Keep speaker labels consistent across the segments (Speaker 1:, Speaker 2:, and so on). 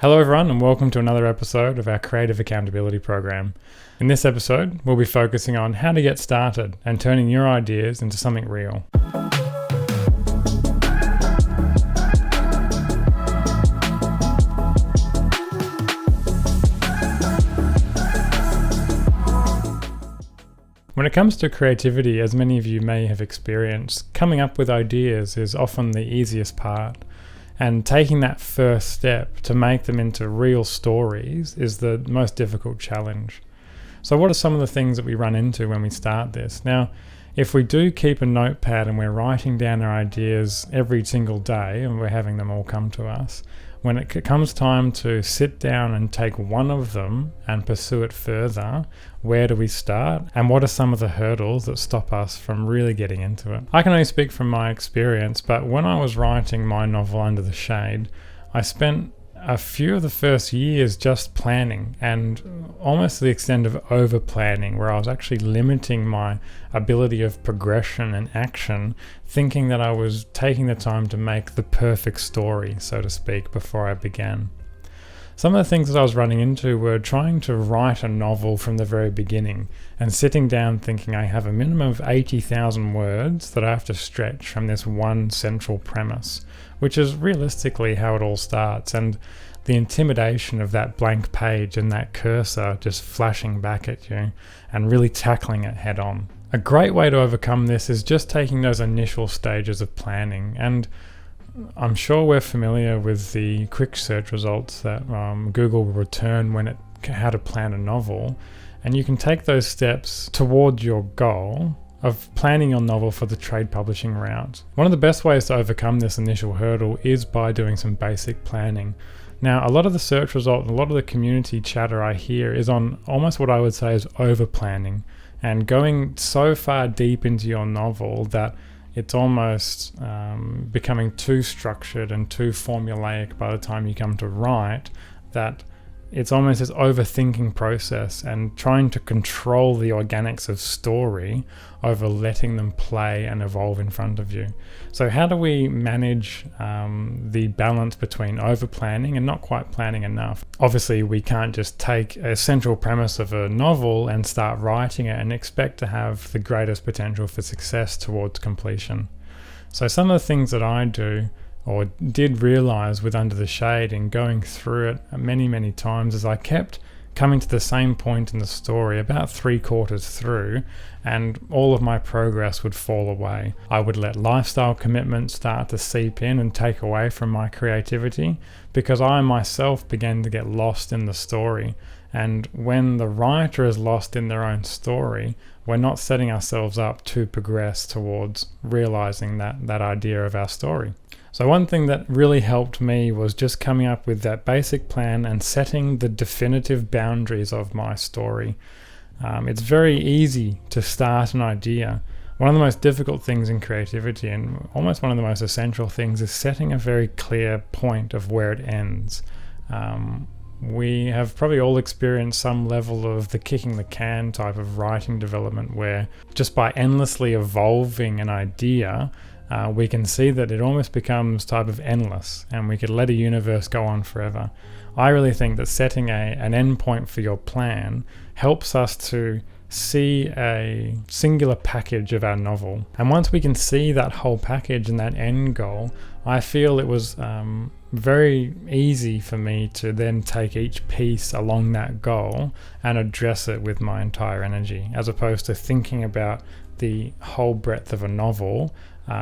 Speaker 1: Hello everyone and welcome to another episode of our Creative Accountability Program. In this episode, we'll be focusing on how to get started and turning your ideas into something real. When it comes to creativity, as many of you may have experienced, coming up with ideas is often the easiest part. And taking that first step to make them into real stories is the most difficult challenge. So what are some of the things that we run into when we start this? Now, if we do keep a notepad and we're writing down our ideas every single day and we're having them all come to us, when it comes time to sit down and take one of them and pursue it further, where do we start? And what are some of the hurdles that stop us from really getting into it? I can only speak from my experience, but when I was writing my novel Under the Shade, I spent a few of the first years just planning, and almost to the extent of over planning, where I was actually limiting my ability of progression and action, thinking that I was taking the time to make the perfect story, so to speak, before I began. Some of the things that I was running into were trying to write a novel from the very beginning and sitting down thinking I have a minimum of 80,000 words that I have to stretch from this one central premise, which is realistically how it all starts, and the intimidation of that blank page and that cursor just flashing back at you and really tackling it head on. A great way to overcome this is just taking those initial stages of planning, and I'm sure we're familiar with the quick search results that Google will return when how to plan a novel, and you can take those steps towards your goal of planning your novel for the trade publishing route. One of the best ways to overcome this initial hurdle is by doing some basic planning. Now, a lot of the search results, a lot of the community chatter I hear is on almost what I would say is over planning and going so far deep into your novel that it's almost becoming too structured and too formulaic by the time you come to write, that it's almost this overthinking process and trying to control the organics of story over letting them play and evolve in front of you. So how do we manage the balance between over planning and not quite planning enough? Obviously, we can't just take a central premise of a novel and start writing it and expect to have the greatest potential for success towards completion. So some of the things that I do or did realize with Under the Shade and going through it many times is I kept coming to the same point in the story about 3/4 through, and all of my progress would fall away. I would let lifestyle commitments start to seep in and take away from my creativity because I myself began to get lost in the story. And when the writer is lost in their own story, we're not setting ourselves up to progress towards realizing that idea of our story. So one thing that really helped me was just coming up with that basic plan and setting the definitive boundaries of my story. It's very easy to start an idea. One of the most difficult things in creativity, and almost one of the most essential things, is setting a very clear point of where it ends. We have probably all experienced some level of the kicking the can type of writing development where just by endlessly evolving an idea, we can see that it almost becomes type of endless and we could let a universe go on forever. I really think that setting an end point for your plan helps us to see a singular package of our novel. And once we can see that whole package and that end goal, I feel it was very easy for me to then take each piece along that goal and address it with my entire energy, as opposed to thinking about the whole breadth of a novel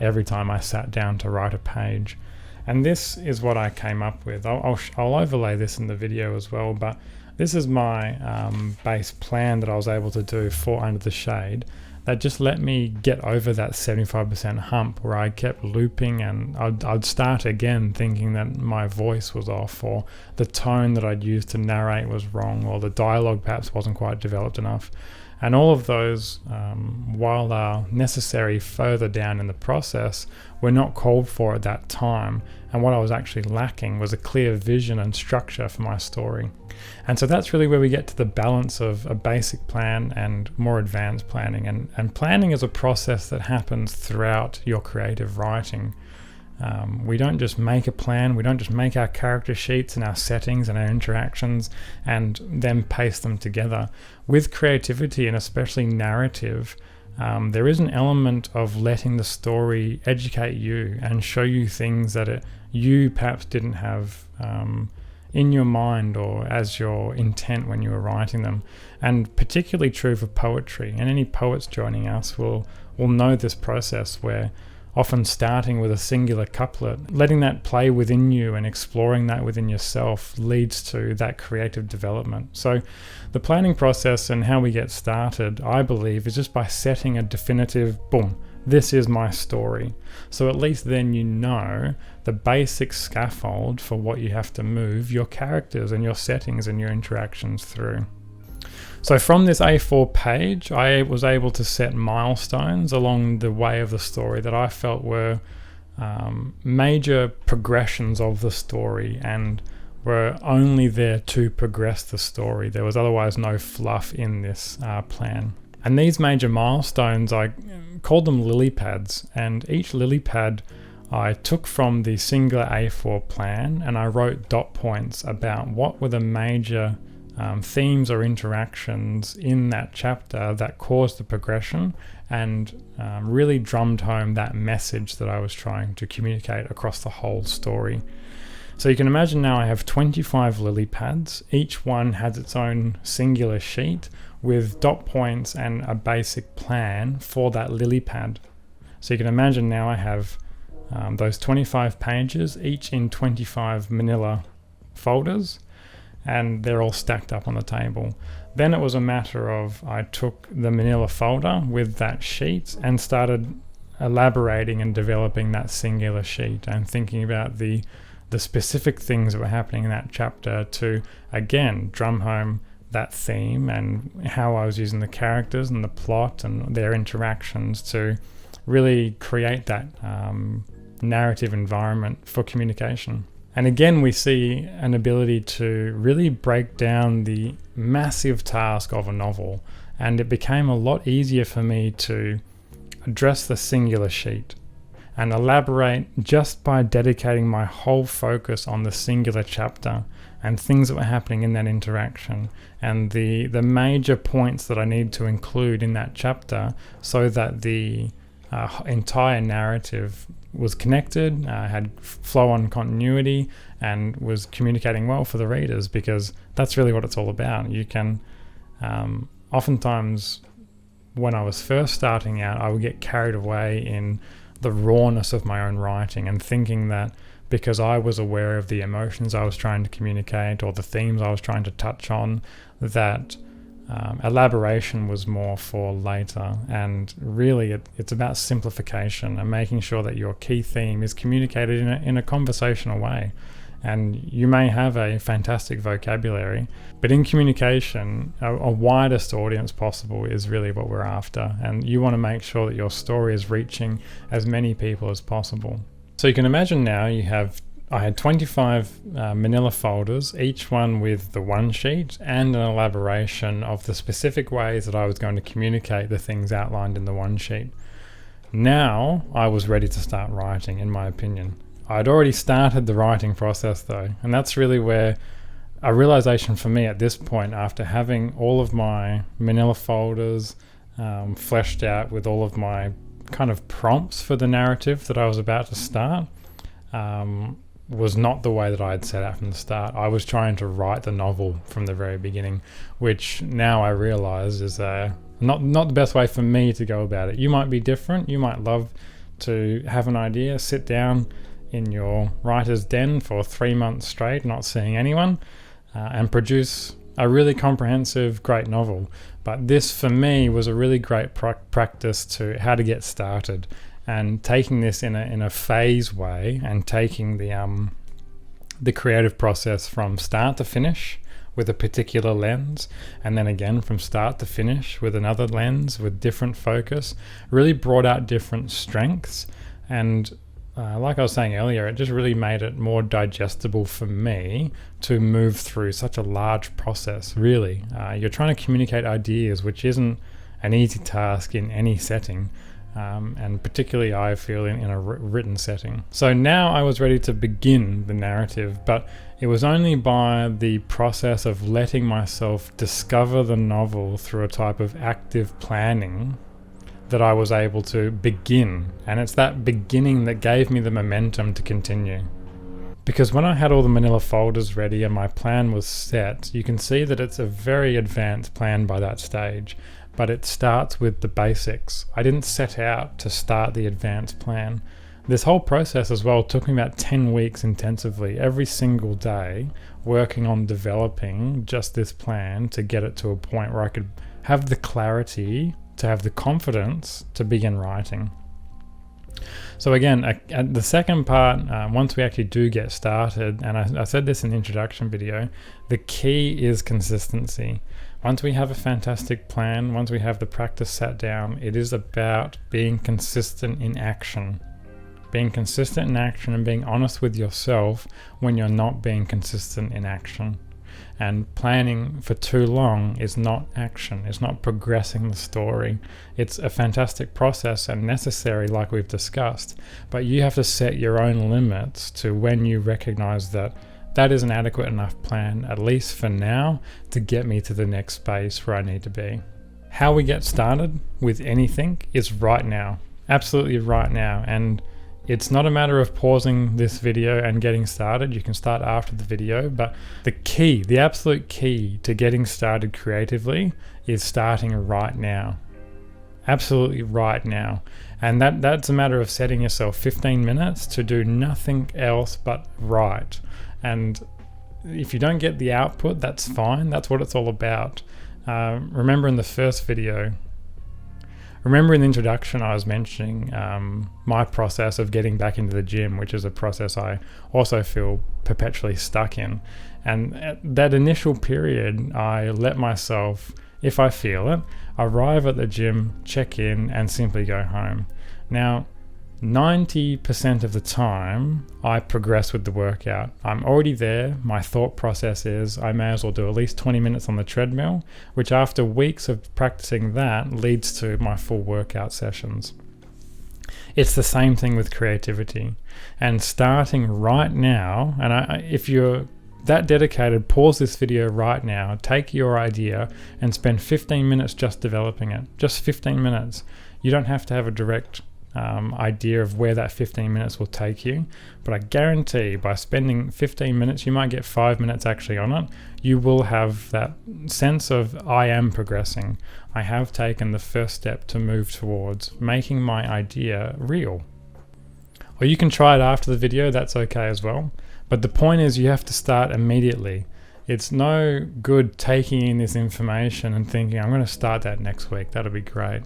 Speaker 1: every time I sat down to write a page. And this is what I came up with. I'll overlay this in the video as well, but this is my base plan that I was able to do for Under the Shade that just let me get over that 75% hump where I kept looping, and I'd start again thinking that my voice was off, or the tone that I'd used to narrate was wrong, or the dialogue perhaps wasn't quite developed enough. And all of those, while are necessary further down in the process, were not called for at that time. And what I was actually lacking was a clear vision and structure for my story. And so that's really where we get to the balance of a basic plan and more advanced planning. And planning is a process that happens throughout your creative writing. We don't just make a plan, we don't just make our character sheets and our settings and our interactions and then paste them together. With creativity, and especially narrative, there is an element of letting the story educate you and show you things that you perhaps didn't have in your mind or as your intent when you were writing them. And particularly true for poetry, and any poets joining us will know this process, where often starting with a singular couplet, letting that play within you and exploring that within yourself leads to that creative development. So the planning process and how we get started, I believe, is just by setting a definitive, boom, this is my story. So at least then you know the basic scaffold for what you have to move your characters and your settings and your interactions through. So from this A4 page, I was able to set milestones along the way of the story that I felt were major progressions of the story and were only there to progress the story. There was otherwise no fluff in this plan. And these major milestones, I called them lily pads, and each lily pad I took from the singular A4 plan and I wrote dot points about what were the major themes or interactions in that chapter that caused the progression and really drummed home that message that I was trying to communicate across the whole story. So you can imagine now I have 25 lily pads. Each one has its own singular sheet with dot points and a basic plan for that lily pad. So you can imagine now I have those 25 pages, each in 25 manila folders, and they're all stacked up on the table. Then it was a matter of I took the manila folder with that sheet and started elaborating and developing that singular sheet and thinking about the specific things that were happening in that chapter to, again, drum home that theme and how I was using the characters and the plot and their interactions to really create that narrative environment for communication. And again, we see an ability to really break down the massive task of a novel. And it became a lot easier for me to address the singular sheet and elaborate just by dedicating my whole focus on the singular chapter and things that were happening in that interaction and the major points that I need to include in that chapter so that the entire narrative was connected, had flow-on continuity, and was communicating well for the readers, because that's really what it's all about. You can oftentimes, when I was first starting out, I would get carried away in the rawness of my own writing and thinking that because I was aware of the emotions I was trying to communicate or the themes I was trying to touch on, that elaboration was more for later. And really it's about simplification and making sure that your key theme is communicated in a conversational way. And you may have a fantastic vocabulary, but in communication, a widest audience possible is really what we're after. And you want to make sure that your story is reaching as many people as possible. So you can imagine now I had 25 manila folders, each one with the one sheet and an elaboration of the specific ways that I was going to communicate the things outlined in the one sheet. Now I was ready to start writing, in my opinion. I'd already started the writing process though, and that's really where a realization for me at this point, after having all of my manila folders fleshed out with all of my kind of prompts for the narrative that I was about to start, was not the way that I had set out from the start. I was trying to write the novel from the very beginning, which now I realize is not the best way for me to go about it. You might be different. You might love to have an idea, sit down in your writer's den for 3 months straight, not seeing anyone, and produce a really comprehensive, great novel. But this, for me, was a really great practice to how to get started, and taking this in a phase way, and taking the creative process from start to finish with a particular lens, and then again from start to finish with another lens with different focus, really brought out different strengths. And like I was saying earlier, it just really made it more digestible for me to move through such a large process. Really, you're trying to communicate ideas, which isn't an easy task in any setting. and particularly I feel in a written setting. So now I was ready to begin the narrative, but it was only by the process of letting myself discover the novel through a type of active planning that I was able to begin. And it's that beginning that gave me the momentum to continue. Because when I had all the manila folders ready and my plan was set, you can see that it's a very advanced plan by that stage, but it starts with the basics. I didn't set out to start the advanced plan. This whole process as well took me about 10 weeks intensively, every single day, working on developing just this plan to get it to a point where I could have the clarity, to have the confidence to begin writing. So again, at the second part, once we actually do get started, and I said this in the introduction video, the key is consistency. Once we have a fantastic plan, once we have the practice sat down, it is about being consistent in action. Being consistent in action and being honest with yourself when you're not being consistent in action. And planning for too long is not action. It's not progressing the story. It's a fantastic process and necessary, like we've discussed, but you have to set your own limits to when you recognize that that is an adequate enough plan, at least for now, to get me to the next space where I need to be. How we get started with anything is right now. Absolutely right now. And it's not a matter of pausing this video and getting started. You can start after the video, but the key, the absolute key to getting started creatively is starting right now. Absolutely right now. And that's a matter of setting yourself 15 minutes to do nothing else but write. And if you don't get the output, that's fine. That's what it's all about. Remember in the first video, remember in the introduction I was mentioning my process of getting back into the gym, which is a process I also feel perpetually stuck in. And at that initial period, I let myself, if I feel it, arrive at the gym, check in, and simply go home. Now, 90% of the time, I progress with the workout. I'm already there. My thought process is I may as well do at least 20 minutes on the treadmill, which after weeks of practicing that leads to my full workout sessions. It's the same thing with creativity. And starting right now, and if you're that dedicated, pause this video right now, take your idea and spend 15 minutes just developing it. Just 15 minutes. You don't have to have a direct idea of where that 15 minutes will take you, but I guarantee by spending 15 minutes, you might get 5 minutes actually on it, you will have that sense of I am progressing. I have taken the first step to move towards making my idea real. Or you can try it after the video, that's okay as well. But the point is you have to start immediately. It's no good taking in this information and thinking, I'm going to start that next week. That'll be great.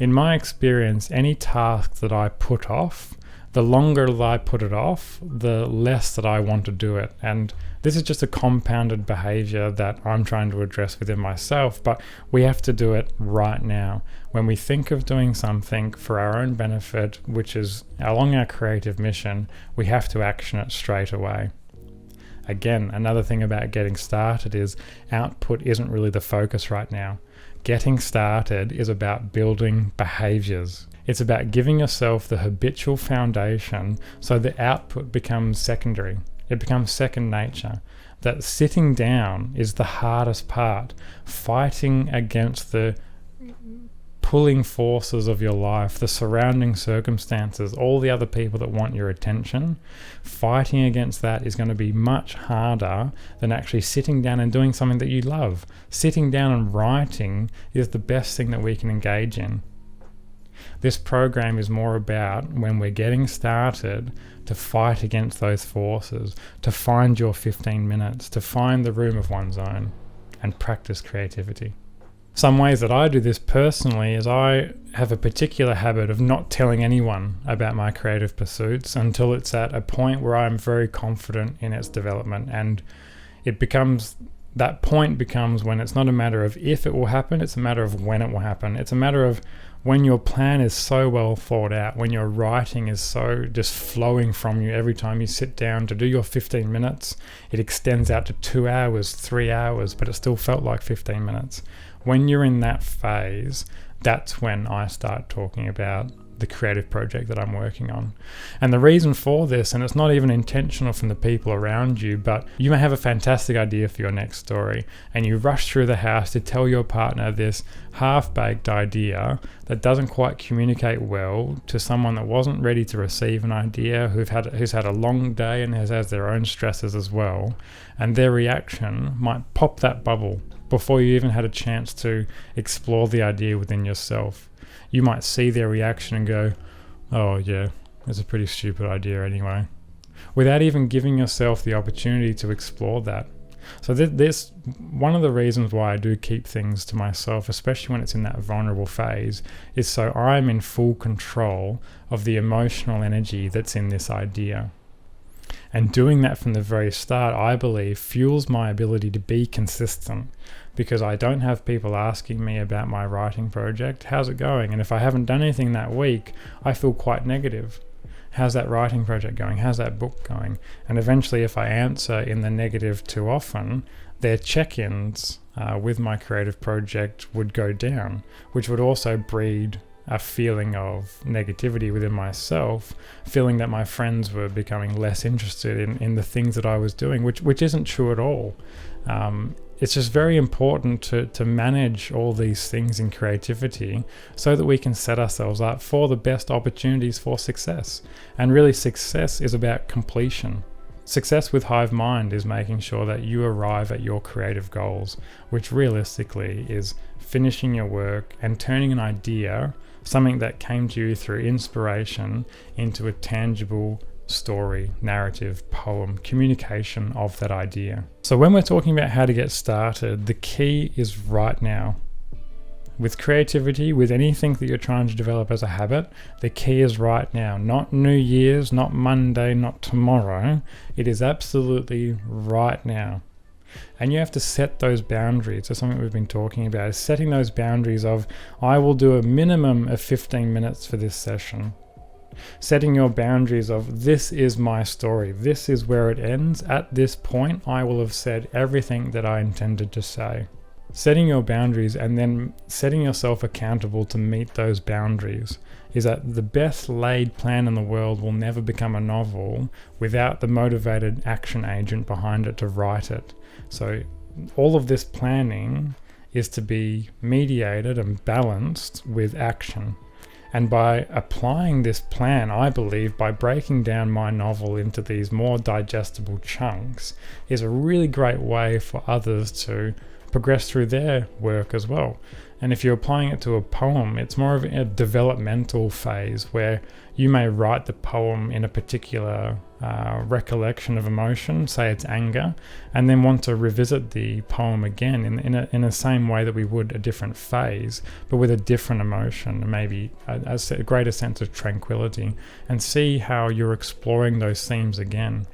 Speaker 1: In my experience, any task that I put off, the longer that I put it off, the less that I want to do it. And this is just a compounded behavior that I'm trying to address within myself, but we have to do it right now. When we think of doing something for our own benefit, which is along our creative mission, we have to action it straight away. Again, another thing about getting started is output isn't really the focus right now. Getting started is about building behaviors. It's about giving yourself the habitual foundation so the output becomes secondary. It becomes second nature. That sitting down is the hardest part. Fighting against the pulling forces of your life, the surrounding circumstances, all the other people that want your attention, fighting against that is going to be much harder than actually sitting down and doing something that you love. Sitting down and writing is the best thing that we can engage in. This program is more about when we're getting started to fight against those forces, to find your 15 minutes, to find the room of one's own and practice creativity. Some ways that I do this personally is I have a particular habit of not telling anyone about my creative pursuits until it's at a point where I'm very confident in its development. And that point becomes when it's not a matter of if it will happen, it's a matter of when it will happen. It's a matter of when your plan is so well thought out, when your writing is so just flowing from you every time you sit down to do your 15 minutes, it extends out to 2 hours, 3 hours, but it still felt like 15 minutes. When you're in that phase, that's when I start talking about the creative project that I'm working on. And the reason for this, and it's not even intentional from the people around you, but you may have a fantastic idea for your next story and you rush through the house to tell your partner this half-baked idea that doesn't quite communicate well to someone that wasn't ready to receive an idea, who's had a long day and has their own stresses as well, and their reaction might pop that bubble before you even had a chance to explore the idea within yourself. You might see their reaction and go, oh yeah, it's a pretty stupid idea anyway, without even giving yourself the opportunity to explore that. So this one of the reasons why I do keep things to myself, especially when it's in that vulnerable phase, is so I'm in full control of the emotional energy that's in this idea. And doing that from the very start, I believe, fuels my ability to be consistent, because I don't have people asking me about my writing project, how's it going? And if I haven't done anything that week, I feel quite negative. How's that writing project going? How's that book going? And eventually, if I answer in the negative too often, their check-ins with my creative project would go down, which would also breed a feeling of negativity within myself, feeling that my friends were becoming less interested in the things that I was doing, which isn't true at all. It's just very important to manage all these things in creativity so that we can set ourselves up for the best opportunities for success. And really, success is about completion. Success with Hive Mind is making sure that you arrive at your creative goals, which realistically is finishing your work and turning an idea, something that came to you through inspiration, into a tangible story, narrative, poem, communication of that idea. So when we're talking about how to get started, the key is right now. With creativity, with anything that you're trying to develop as a habit, the key is right now. Not New Year's, not Monday, not tomorrow. It is absolutely right now. And you have to set those boundaries. That's something we've been talking about, is setting those boundaries of, I will do a minimum of 15 minutes for this session. Setting your boundaries of, this is my story. This is where it ends. At this point, I will have said everything that I intended to say. Setting your boundaries and then setting yourself accountable to meet those boundaries is that the best laid plan in the world will never become a novel without the motivated action agent behind it to write it. So all of this planning is to be mediated and balanced with action. And by applying this plan, I believe, by breaking down my novel into these more digestible chunks, is a really great way for others to progress through their work as well. And if you're applying it to a poem, it's more of a developmental phase where you may write the poem in a particular recollection of emotion, say it's anger, and then want to revisit the poem again in the same way that we would a different phase, but with a different emotion, maybe a greater sense of tranquility, and see how you're exploring those themes again.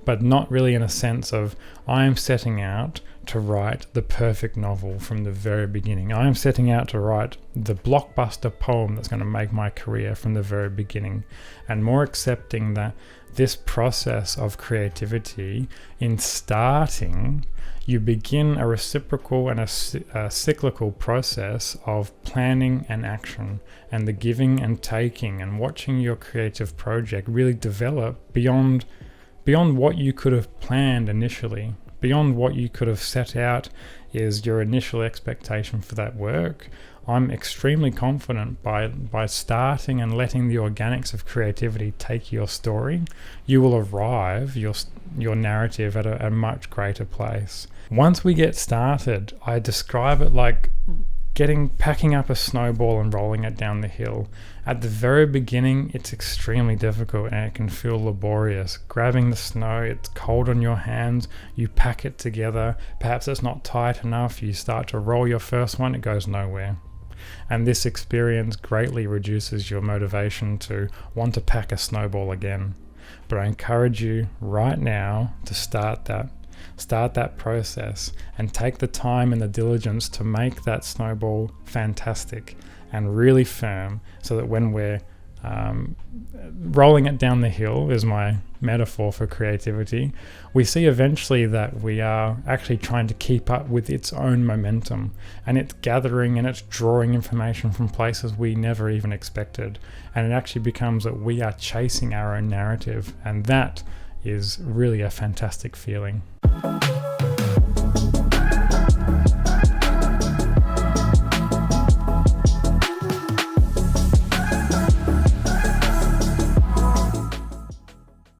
Speaker 1: But not really in a sense of, I am setting out to write the perfect novel from the very beginning. I am setting out to write the blockbuster poem that's going to make my career from the very beginning, and more accepting that this process of creativity, in starting, you begin a reciprocal and a cyclical process of planning and action, and the giving and taking, and watching your creative project really develop beyond what you could have planned initially. Beyond what you could have set out is your initial expectation for that work. I'm extremely confident by starting and letting the organics of creativity take your story, you will arrive your narrative at a much greater place. Once we get started, I describe it like packing up a snowball and rolling it down the hill. At the very beginning, it's extremely difficult and it can feel laborious. Grabbing the snow, it's cold on your hands, you pack it together, perhaps it's not tight enough, you start to roll your first one, it goes nowhere. And this experience greatly reduces your motivation to want to pack a snowball again. But I encourage you right now to start that process and take the time and the diligence to make that snowball fantastic and really firm, so that when we're rolling it down the hill is my metaphor for creativity. We see eventually that we are actually trying to keep up with its own momentum, and it's gathering and it's drawing information from places we never even expected, and it actually becomes that we are chasing our own narrative, and that is really a fantastic feeling.